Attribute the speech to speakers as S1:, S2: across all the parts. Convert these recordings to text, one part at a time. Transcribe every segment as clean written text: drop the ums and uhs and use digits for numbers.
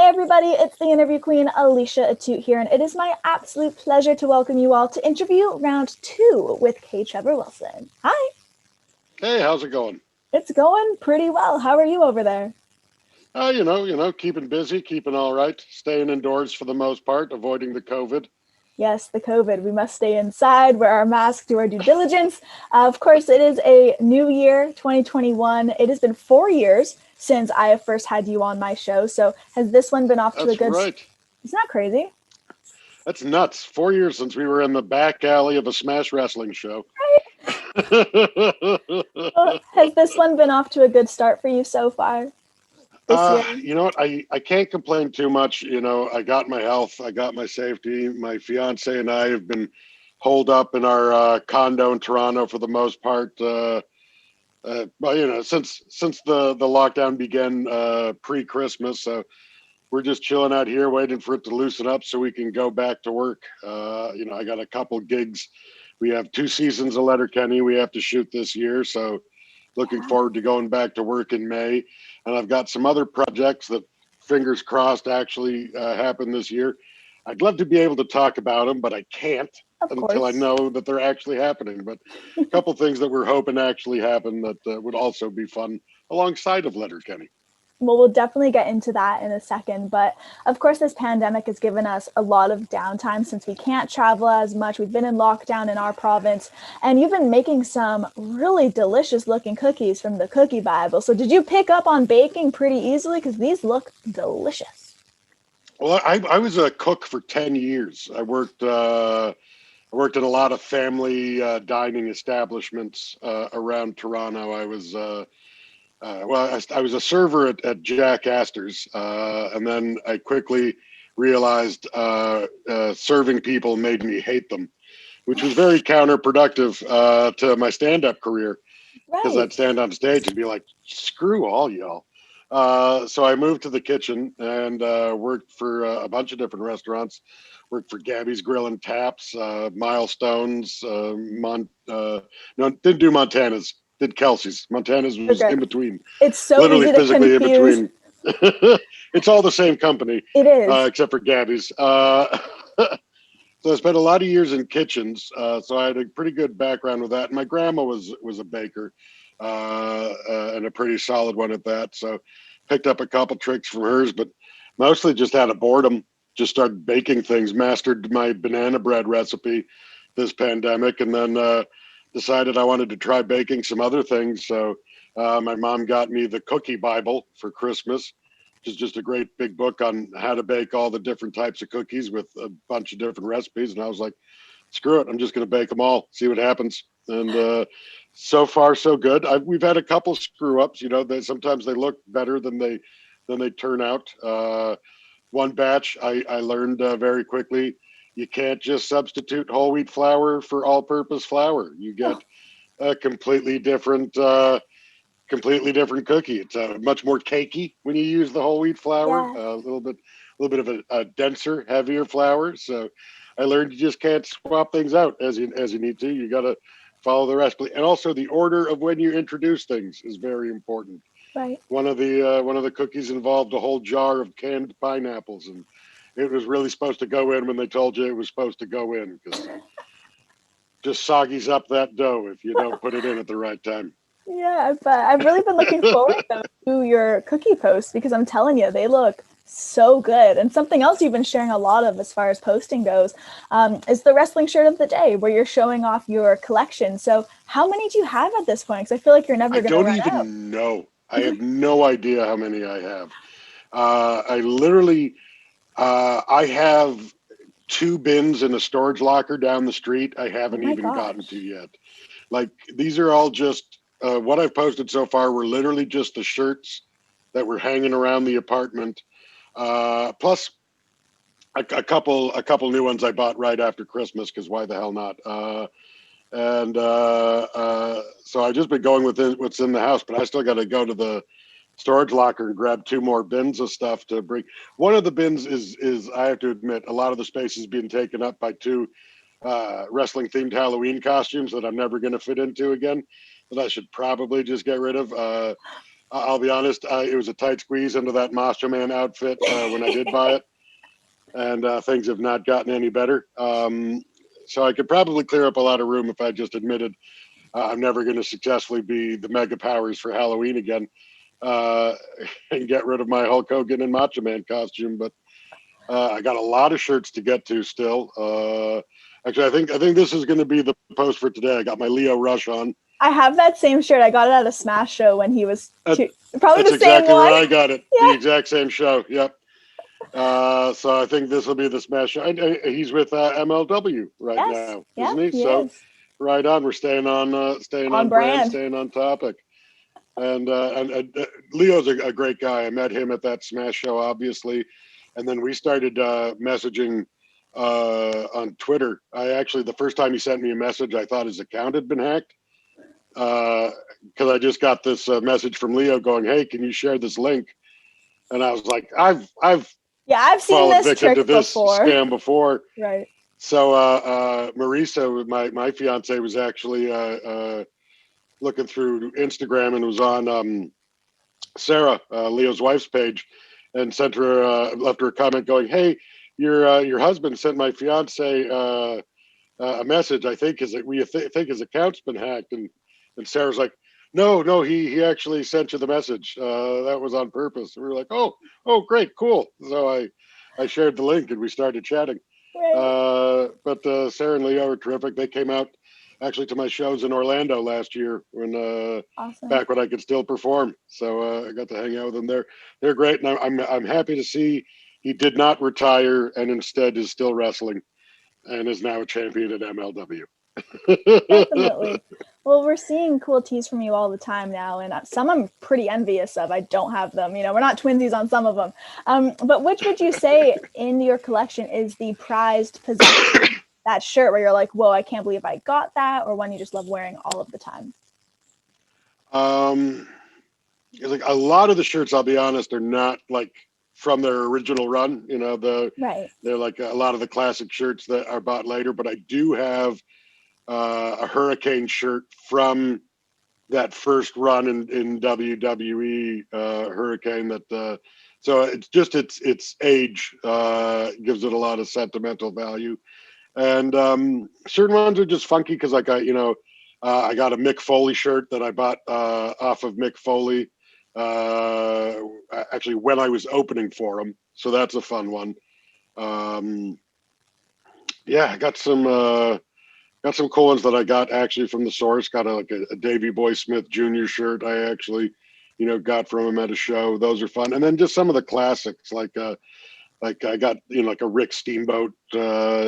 S1: Hey everybody, it's the interview queen Alicia Atout here, and it is my absolute pleasure to welcome you all to interview round 2 with Trevor Wilson. Hi.
S2: Hey, how's it going?
S1: It's going pretty well. How are you over there?
S2: Keeping busy, keeping all right, staying indoors for the most part, avoiding the COVID.
S1: Yes, the COVID. We must stay inside, wear our mask, do our due diligence. Of course, it is a new year, 2021. It has been 4 years since I have first had you on my show. So has this one been off to a
S2: That's
S1: good?
S2: right.
S1: Isn't that crazy?
S2: That's nuts. 4 years since we were in the back alley of a Smash Wrestling show.
S1: Well, has this one been off to a good start for you so far this year?
S2: You know what? I can't complain too much. I got my health, I got my safety. My fiance and I have been holed up in our condo in Toronto for the most part. Since the lockdown began pre-Christmas, so we're just chilling out here, waiting for it to loosen up so we can go back to work. I got a couple gigs. We have 2 seasons of Letterkenny we have to shoot this year, so looking forward to going back to work in May. And I've got some other projects that, fingers crossed, actually happen this year. I'd love to be able to talk about them, but I can't
S1: Of
S2: until I
S1: course.
S2: know that they're actually happening. But a couple things that we're hoping actually happen that would also be fun alongside of Letterkenny.
S1: Well, we'll definitely get into that in a second. But of course, this pandemic has given us a lot of downtime since we can't travel as much. We've been in lockdown in our province, and you've been making some really delicious looking cookies from the Cookie Bible. So, did you pick up on baking pretty easily? Because these look delicious.
S2: Well, I was a cook for 10 years. I worked in a lot of family dining establishments around Toronto. I was a server at Jack Astor's, and then I quickly realized serving people made me hate them, which was very counterproductive to my stand-up career because
S1: Right.
S2: I'd stand on stage and be like, "Screw all y'all." So I moved to the kitchen and worked for a bunch of different restaurants. Worked for Gabby's Grill and Taps, Milestones, no, didn't do Montana's. Did Kelsey's. Montana's was
S1: Okay.
S2: in between,
S1: It's so
S2: literally
S1: easy to
S2: physically in
S1: confuse.
S2: between. It's all the same company,
S1: It is.
S2: except for Gabby's. So I spent a lot of years in kitchens, so I had a pretty good background with that. And my grandma was a baker, and a pretty solid one at that. So picked up a couple tricks from hers, but mostly just out of boredom. Just started baking things. Mastered my banana bread recipe this pandemic, and then decided I wanted to try baking some other things. So my mom got me the Cookie Bible for Christmas, which is just a great big book on how to bake all the different types of cookies with a bunch of different recipes. And I was like, screw it, I'm just going to bake them all, see what happens. And so far, so good. We've had a couple screw ups. Sometimes they look better than they turn out. One batch, I learned very quickly, you can't just substitute whole wheat flour for all-purpose flour. You get a completely different cookie. It's much more cakey when you use the whole wheat flour.
S1: Yeah.
S2: A little bit of a denser, heavier flour. So I learned you just can't swap things out as you need to. You got to follow the recipe, and also the order of when you introduce things is very important.
S1: Right.
S2: One of the cookies involved a whole jar of canned pineapples, and it was really supposed to go in when they told you it was supposed to go in, because just soggies up that dough if you don't put it in at the right time.
S1: Yeah, but I've really been looking forward though to your cookie posts because I'm telling you, they look so good. And something else you've been sharing a lot of as far as posting goes is the wrestling shirt of the day, where you're showing off your collection. So, how many do you have at this point? Because I feel like you're never
S2: I
S1: going to
S2: don't
S1: run out.
S2: even know. I have no idea how many I have. I have 2 bins in a storage locker down the street I
S1: Oh
S2: haven't
S1: my
S2: even gotten to
S1: gosh.
S2: yet. Like, these are all just what I've posted so far were literally just the shirts that were hanging around the apartment. Plus a couple new ones I bought right after Christmas, because why the hell not? So I've just been going with what's in the house, but I still got to go to the storage locker and grab 2 more bins of stuff to bring. One of the bins is I have to admit, a lot of the space is being taken up by 2 wrestling themed Halloween costumes that I'm never going to fit into again, that I should probably just get rid of. I'll be honest, it was a tight squeeze into that Macho Man outfit when I did buy it, and things have not gotten any better. So I could probably clear up a lot of room if I just admitted I'm never going to successfully be the Mega Powers for Halloween again, uh, and get rid of my Hulk Hogan and Macho Man costume. But I got a lot of shirts to get to still. Actually, I think this is going to be the post for today. I got my Leo Rush on.
S1: I have that same shirt. I got it at a Smash show when he was probably
S2: That's
S1: the same
S2: exactly where
S1: one.
S2: I got it.
S1: Yeah.
S2: The exact same show. Yep. So I think this will be the smash show. And, he's with MLW right
S1: Yes.
S2: now,
S1: Yeah,
S2: isn't he?
S1: he
S2: So
S1: is.
S2: right on. We're staying
S1: On
S2: on brand,
S1: brand.
S2: staying on topic. And Leo's a great guy. I met him at that Smash show, obviously, and then we started messaging on Twitter. The first time he sent me a message, I thought his account had been hacked because I just got this message from Leo going, "Hey, can you share this link?" And I was like, "I've
S1: I've seen
S2: fallen
S1: this
S2: victim to
S1: trick
S2: this
S1: before.
S2: scam before."
S1: Right.
S2: So Marisa, my fiance, was actually looking through Instagram and was on Sarah, Leo's wife's page, and sent her left her a comment going, "Hey, your husband sent my fiance a message. I think think his account's been hacked." And Sarah's like, "No, he actually sent you the message. That was on purpose." And we were like, "Oh, great, cool." So I shared the link and we started chatting.
S1: Right.
S2: But Sarah and Leo are terrific. They came out actually to my shows in Orlando last year when
S1: Awesome.
S2: back when I could still perform. So I got to hang out with them there. They're great, and I'm happy to see he did not retire and instead is still wrestling and is now a champion at MLW.
S1: Definitely. Well, we're seeing cool tees from you all the time now, and some I'm pretty envious of. I don't have them. We're not twinsies on some of them. But which would you say in your collection is the prized possession? That shirt where you're like, whoa, I can't believe I got that, or one you just love wearing all of the time?
S2: It's like a lot of the shirts, I'll be honest, are not like from their original run.
S1: Right.
S2: They're like a lot of the classic shirts that are bought later. But I do have a Hurricane shirt from that first run in WWE Hurricane. So it's just its age gives it a lot of sentimental value, and certain ones are just funky because like I got a Mick Foley shirt that I bought off of Mick Foley actually when I was opening for him, so that's a fun one. Yeah, I got some cool ones that I got actually from the source. Got a Davey Boy Smith Jr. shirt I actually, got from him at a show. Those are fun. And then just some of the classics, like I got, like a Rick Steamboat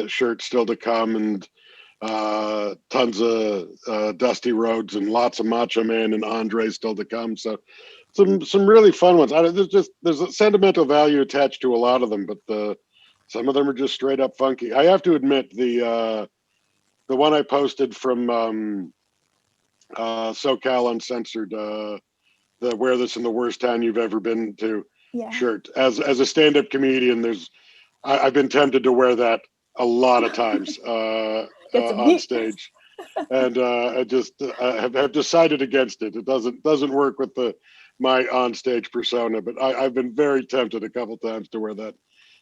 S2: shirt still to come, and tons of Dusty Rhodes and lots of Macho Man and Andre still to come. So some really fun ones. There's a sentimental value attached to a lot of them, but some of them are just straight up funky. I have to admit the one I posted from SoCal Uncensored, the "Wear This in the Worst Town You've Ever Been To" shirt. As a stand-up comedian, I've been tempted to wear that a lot of times on stage, and I have decided against it. It doesn't work with my on-stage persona, but I've been very tempted a couple times to wear that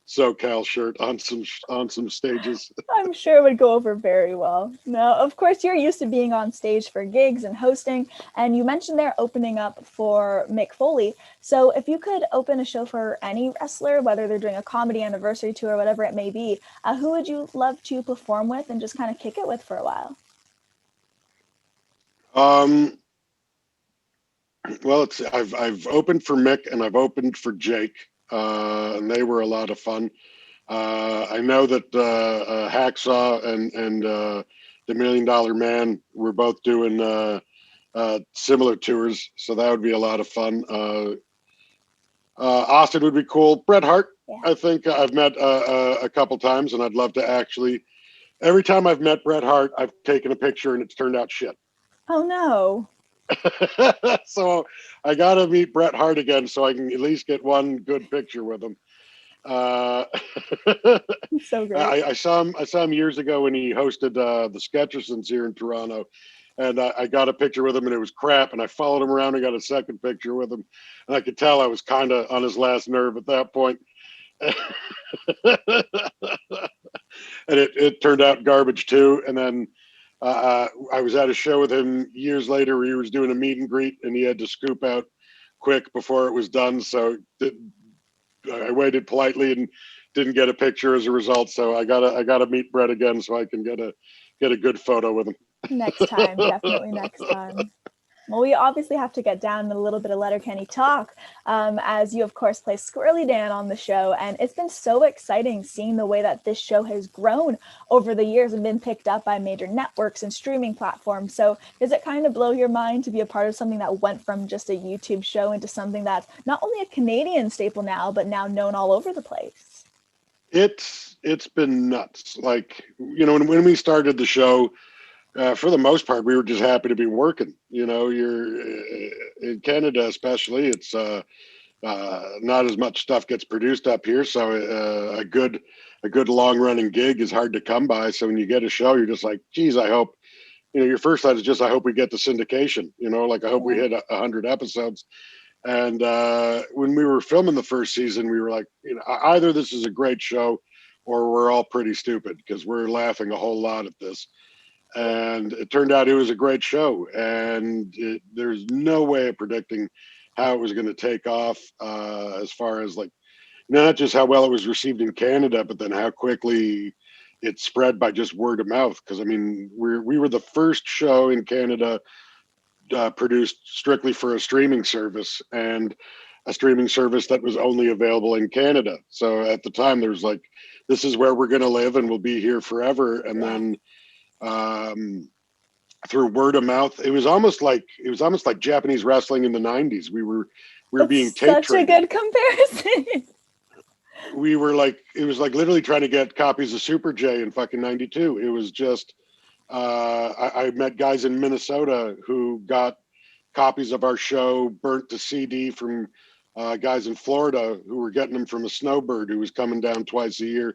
S2: SoCal shirt on some stages.
S1: I'm sure it would go over very well. Now, of course, you're used to being on stage for gigs and hosting, and you mentioned they're opening up for Mick Foley. So if you could open a show for any wrestler, whether they're doing a comedy anniversary tour or whatever it may be, who would you love to perform with and just kind of kick it with for a while?
S2: Well, I've opened for Mick and I've opened for Jake, and they were a lot of fun. I know that Hacksaw and the Million Dollar Man were both doing similar tours, so that would be a lot of fun. Austin would be cool. Bret Hart, I think I've met a couple times, and I'd love to actually. Every time I've met Bret Hart, I've taken a picture and it's turned out shit.
S1: Oh no.
S2: So I got to meet Bret Hart again so I can at least get one good picture with him.
S1: So great.
S2: I saw him years ago when he hosted the Sketchersons here in Toronto, And I got a picture with him, and it was crap. And I followed him around and got a second picture with him, and I could tell I was kind of on his last nerve at that point. And it turned out garbage too. And then I was at a show with him years later where he was doing a meet and greet, and he had to scoop out quick before it was done. So I waited politely and didn't get a picture as a result. So I gotta meet Brett again so I can get a good photo with him.
S1: Next time, definitely next time. Well, we obviously have to get down to a little bit of Letterkenny talk, as you, of course, play Squirrely Dan on the show. And it's been so exciting seeing the way that this show has grown over the years and been picked up by major networks and streaming platforms. So does it kind of blow your mind to be a part of something that went from just a YouTube show into something that's not only a Canadian staple now, but now known all over the place?
S2: It's been nuts. Like, when we started the show, for the most part, we were just happy to be working. You're in Canada, especially. It's not as much stuff gets produced up here, so a good long running gig is hard to come by. So when you get a show, you're just like, geez, I hope. Your first thought is just, I hope we get the syndication. Like I hope we hit 100 episodes. And when we were filming the first season, we were like, either this is a great show, or we're all pretty stupid because we're laughing a whole lot at this. And it turned out it was a great show, and there's no way of predicting how it was going to take off, as far as like not just how well it was received in Canada, but then how quickly it spread by just word of mouth. Because I mean, we were the first show in Canada produced strictly for a streaming service, and a streaming service that was only available in Canada. So at the time, there's like, this is where we're going to live, and we'll be here forever. And then through word of mouth, it was almost like Japanese wrestling in the 90s. We were being tape
S1: such a good comparison.
S2: We were like, it was like literally trying to get copies of Super J in fucking 92. It was just I met guys in Minnesota who got copies of our show burnt to CD from guys in Florida who were getting them from a snowbird who was coming down twice a year.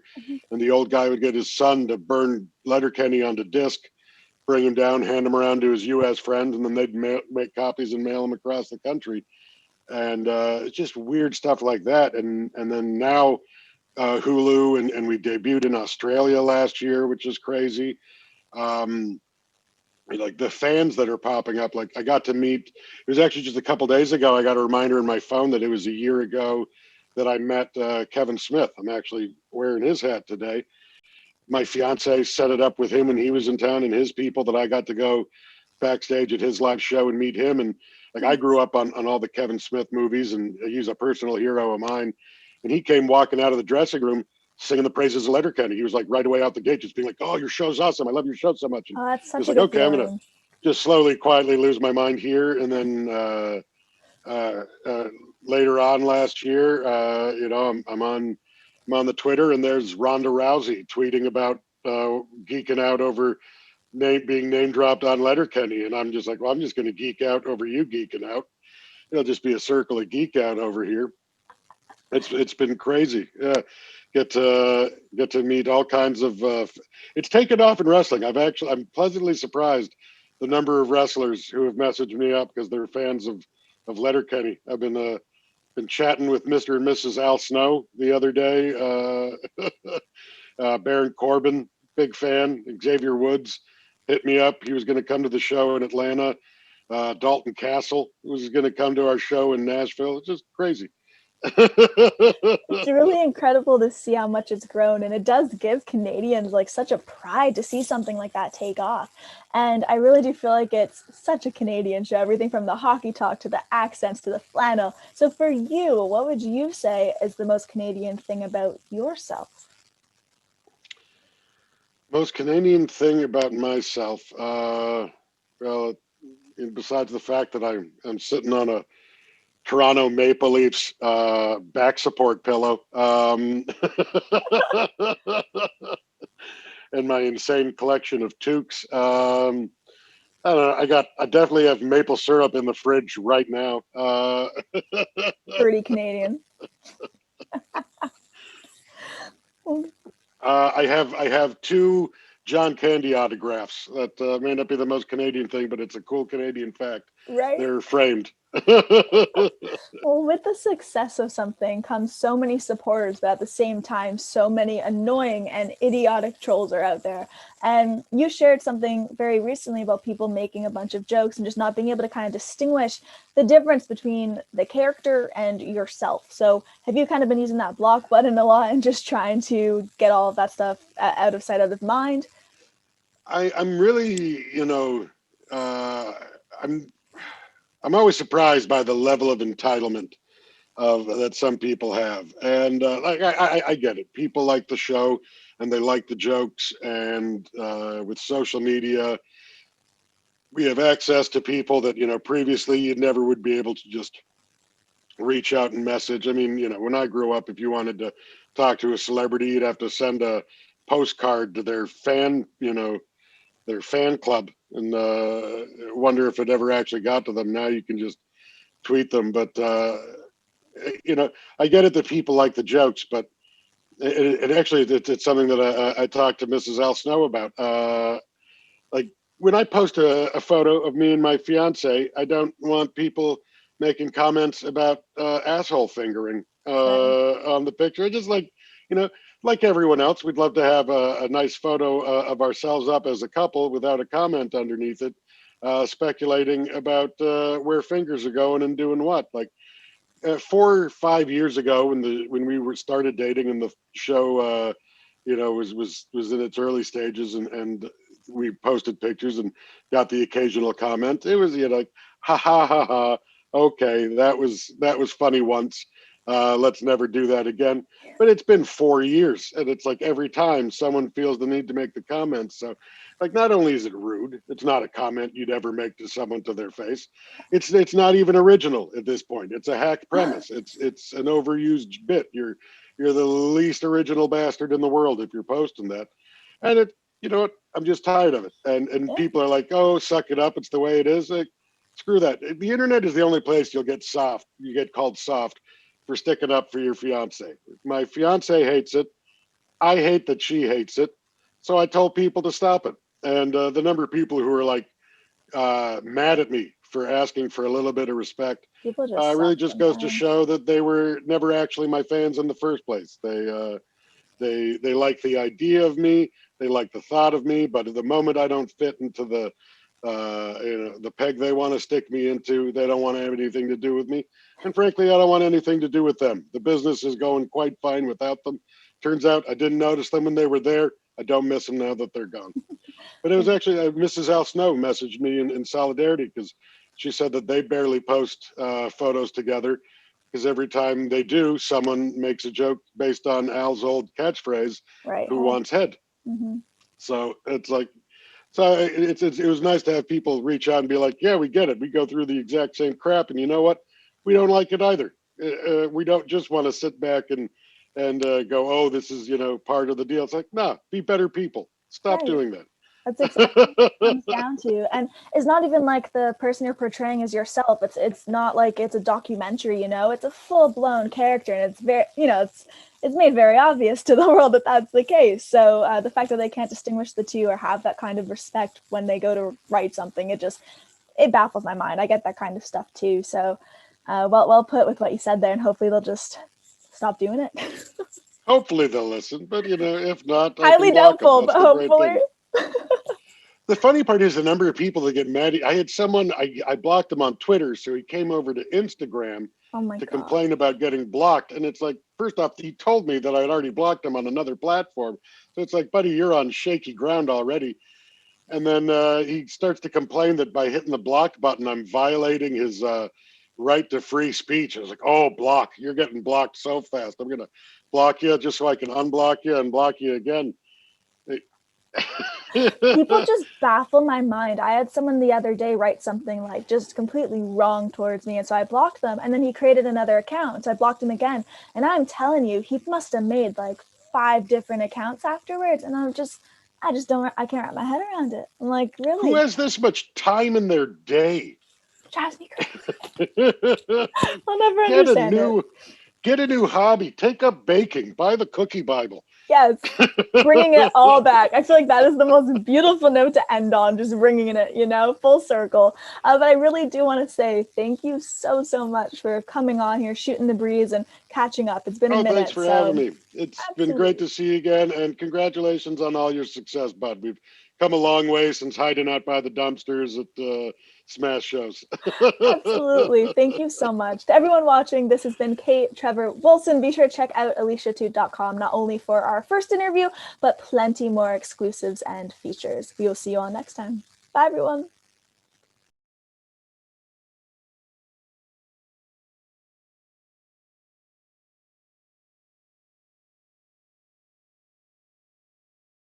S2: And the old guy would get his son to burn Letterkenny onto disc, bring him down, hand him around to his U.S. friends, and then they'd make copies and mail them across the country. And it's just weird stuff like that. And then now Hulu, and we debuted in Australia last year, which is crazy. Like the fans that are popping up, like I got to meet, it was actually just a couple days ago, I got a reminder in my phone that it was a year ago that I met Kevin Smith. I'm actually wearing his hat today. My fiance set it up with him when he was in town and his people, that I got to go backstage at his live show and meet him. And like, I grew up on all the Kevin Smith movies, and he's a personal hero of mine. And he came walking out of the dressing room singing the praises of Letterkenny. He was like right away out the gate, just being like, "Oh, your show's awesome. I love your show so much." And
S1: That's such
S2: was
S1: a
S2: like,
S1: good
S2: okay,
S1: feeling.
S2: I'm gonna just slowly, quietly lose my mind here. And then later on last year, I'm on the Twitter, and there's Ronda Rousey tweeting about geeking out over being name dropped on Letterkenny, and I'm just like, well, I'm just going to geek out over you geeking out. It'll just be a circle of geek out over here. It's been crazy. Yeah, get to meet all kinds of. It's taken off in wrestling. I'm pleasantly surprised the number of wrestlers who have messaged me up because they're fans of Letterkenny. I've been chatting with Mr. and Mrs. Al Snow the other day. Baron Corbin, big fan. Xavier Woods hit me up. He was going to come to the show in Atlanta. Dalton Castle was going to come to our show in Nashville. It's just crazy.
S1: It's really incredible to see how much it's grown, and it does give Canadians like such a pride to see something like that take off. And I really do feel like it's such a Canadian show, everything from the hockey talk to the accents to the flannel. So for you, what would you say is the most Canadian thing about yourself?
S2: Most Canadian thing about myself, well, besides the fact that I'm sitting on a Toronto Maple Leafs back support pillow, and my insane collection of toques. I don't know. I definitely have maple syrup in the fridge right now.
S1: Pretty Canadian.
S2: I have two John Candy autographs. That may not be the most Canadian thing, but it's a cool Canadian fact.
S1: Right?
S2: They're framed.
S1: Well, with the success of something comes so many supporters, but at the same time, so many annoying and idiotic trolls are out there. And you shared something very recently about people making a bunch of jokes and just not being able to kind of distinguish the difference between the character and yourself. So, have you kind of been using that block button a lot and just trying to get all of that stuff out of sight, out of mind?
S2: I'm really, uh, I'm I'm always surprised by the level of entitlement of that some people have, and like I get it. People like the show and they like the jokes, and with social media, we have access to people that previously you never would be able to just reach out and message. I mean, when I grew up, if you wanted to talk to a celebrity, you'd have to send a postcard to their fan club, and wonder if it ever actually got to them. Now you can just tweet them, but you know, I get it that people like the jokes, but it actually it's something that I talked to Mrs. Al Snow about. Like when I post a photo of me and my fiance, I don't want people making comments about asshole fingering
S1: Right.
S2: on the picture. I just you know, like everyone else, we'd love to have a nice photo of ourselves up as a couple without a comment underneath it, speculating about where fingers are going and doing what. Like 4 or 5 years ago, when we were started dating and the show, was in its early stages, and we posted pictures and got the occasional comment. It was like, ha ha ha ha. Okay, that was funny once. Let's never do that again. But it's been 4 years, and it's like every time someone feels the need to make the comments. So, like, not only is it rude, it's not a comment you'd ever make to someone to their face. It's not even original at this point. It's a hack premise. It's an overused bit. You're the least original bastard in the world if you're posting that. And you know what? I'm just tired of it. And
S1: Yeah.
S2: people are like, oh, suck it up. It's the way it is. Like, screw that. The internet is the only place you'll get soft. You get called soft for sticking up for your fiance. My fiance hates it. I hate that she hates it. So I told people to stop it. And the number of people who are like mad at me for asking for a little bit of respect
S1: People just
S2: really
S1: suck
S2: just goes to
S1: sometimes.
S2: show that they were never actually my fans in the first place. They like the idea of me, they like the thought of me, but at the moment I don't fit into the peg they want to stick me into, they don't want to have anything to do with me. And frankly, I don't want anything to do with them. The business is going quite fine without them. Turns out I didn't notice them when they were there. I don't miss them now that they're gone. But it was actually Mrs. Al Snow messaged me in solidarity, because she said that they barely post photos together, because every time they do, someone makes a joke based on Al's old catchphrase,
S1: Right
S2: "Who
S1: head.
S2: wants head?"
S1: Hmm.
S2: So it's like, so it was nice to have people reach out and be like, "Yeah, we get it. We go through the exact same crap, and you know what? We don't like it either. We don't just want to sit back and go, oh, this is part of the deal." It's like, no, be better people. Stop
S1: Right.
S2: doing that.
S1: That's exactly what it comes down to. And it's not even like the person you're portraying is yourself. It's not like it's a documentary, It's a full-blown character, and it's very, it's made very obvious to the world that that's the case. So the fact that they can't distinguish the two or have that kind of respect when they go to write something, it baffles my mind. I get that kind of stuff too. So well put with what you said there, and hopefully they'll just stop doing it.
S2: Hopefully they'll listen, but if not, I can
S1: Highly
S2: block them.
S1: doubtful,
S2: That's
S1: but
S2: the great
S1: hopefully.
S2: thing. The funny part is the number of people that get mad. I had someone, I blocked him on Twitter, so he came over to Instagram
S1: Oh my
S2: to
S1: god.
S2: complain about getting blocked. And it's like, first off, he told me that I'd already blocked him on another platform. So it's like, buddy, you're on shaky ground already. And then he starts to complain that by hitting the block button, I'm violating his right to free speech. I was like, oh, block. You're getting blocked so fast. I'm going to block you just so I can unblock you and block you again.
S1: People just baffle my mind. I had someone the other day write something like just completely wrong towards me, and so I blocked them, and then he created another account, so I blocked him again. And I'm telling you, he must have made like 5 different accounts afterwards, and I can't wrap my head around it. I'm like,
S2: Who
S1: really?
S2: has this much time in their day?
S1: It drives me crazy.
S2: get
S1: I'll never
S2: a
S1: understand it.
S2: new get a new hobby. Take up baking. Buy the cookie Bible.
S1: Yes. Bringing it all back. I feel like that is the most beautiful note to end on, just bringing it, full circle. But I really do want to say thank you so, so much for coming on here, shooting the breeze and catching up. It's been a
S2: Oh, thanks
S1: minute.
S2: for having
S1: So
S2: me. It's been great
S1: absolutely.
S2: to see you again, and congratulations on all your success, bud. We've come a long way since hiding out by the dumpsters at smash shows.
S1: Absolutely. Thank you so much. To everyone watching, this has been Kate, Trevor, Wilson. Be sure to check out aliciatout.com, not only for our first interview, but plenty more exclusives and features. We will see you all next time. Bye, everyone.